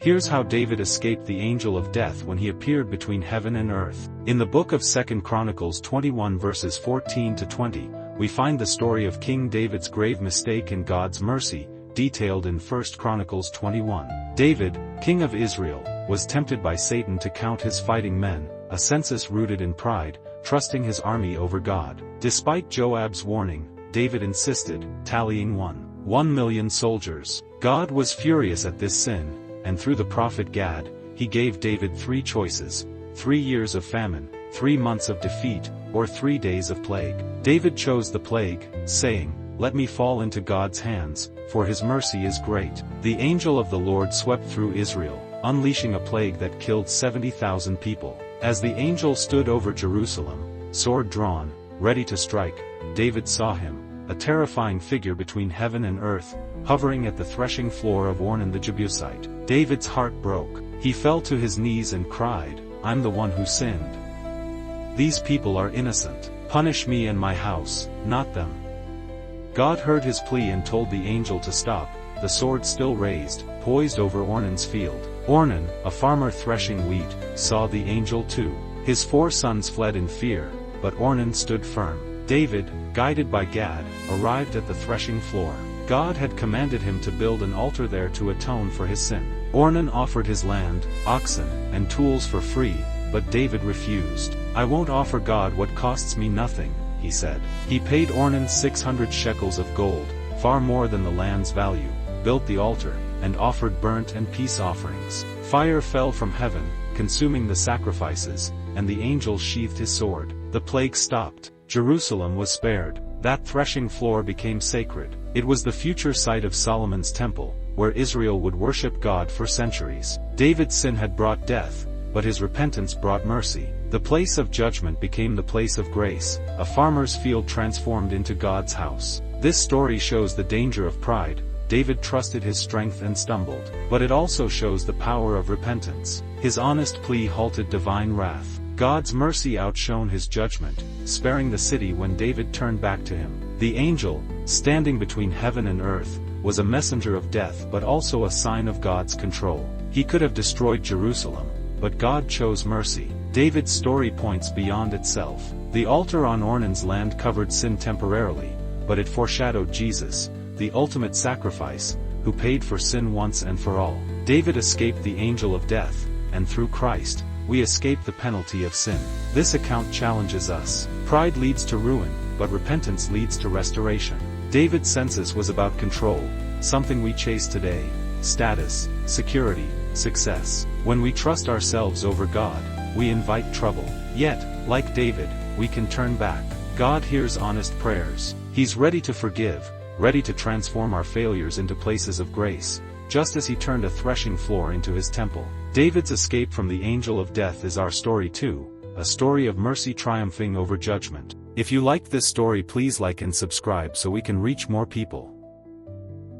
Here's how David escaped the angel of death when he appeared between heaven and earth. In the book of 2 Chronicles 21 verses 14 to 20, we find the story of King David's grave mistake and God's mercy, detailed in 1 Chronicles 21. David, king of Israel, was tempted by Satan to count his fighting men, a census rooted in pride, trusting his army over God. Despite Joab's warning, David insisted, tallying 1,000,000 soldiers. God was furious at this sin, and through the prophet Gad, he gave David 3 choices: 3 years of famine, 3 months of defeat, or 3 days of plague. David chose the plague, saying, "Let me fall into God's hands, for his mercy is great." The angel of the Lord swept through Israel, unleashing a plague that killed 70,000 people. As the angel stood over Jerusalem, sword drawn, ready to strike, David saw him, a terrifying figure between heaven and earth, hovering at the threshing floor of Ornan the Jebusite. David's heart broke. He fell to his knees and cried, "I'm the one who sinned. These people are innocent. Punish me and my house, not them." God heard his plea and told the angel to stop, the sword still raised, poised over Ornan's field. Ornan, a farmer threshing wheat, saw the angel too. His 4 sons fled in fear, but Ornan stood firm. David, guided by Gad, arrived at the threshing floor. God had commanded him to build an altar there to atone for his sin. Ornan offered his land, oxen, and tools for free, but David refused. "I won't offer God what costs me nothing," he said. He paid Ornan 600 shekels of gold, far more than the land's value, built the altar, and offered burnt and peace offerings. Fire fell from heaven, consuming the sacrifices, and the angel sheathed his sword. The plague stopped. Jerusalem was spared. That threshing floor became sacred. It was the future site of Solomon's temple, where Israel would worship God for centuries. David's sin had brought death, but his repentance brought mercy. The place of judgment became the place of grace, a farmer's field transformed into God's house. This story shows the danger of pride. David trusted his strength and stumbled. But it also shows the power of repentance. His honest plea halted divine wrath. God's mercy outshone his judgment, sparing the city when David turned back to him. The angel, standing between heaven and earth, was a messenger of death but also a sign of God's control. He could have destroyed Jerusalem, but God chose mercy. David's story points beyond itself. The altar on Ornan's land covered sin temporarily, but it foreshadowed Jesus, the ultimate sacrifice, who paid for sin once and for all. David escaped the angel of death, and through Christ, we escape the penalty of sin. This account challenges us. Pride leads to ruin, but repentance leads to restoration. David's census was about control, something we chase today: status, security, success. When we trust ourselves over God, we invite trouble. Yet, like David, we can turn back. God hears honest prayers. He's ready to forgive, ready to transform our failures into places of grace, just as he turned a threshing floor into his temple. David's escape from the angel of death is our story too, a story of mercy triumphing over judgment. If you liked this story, please like and subscribe so we can reach more people.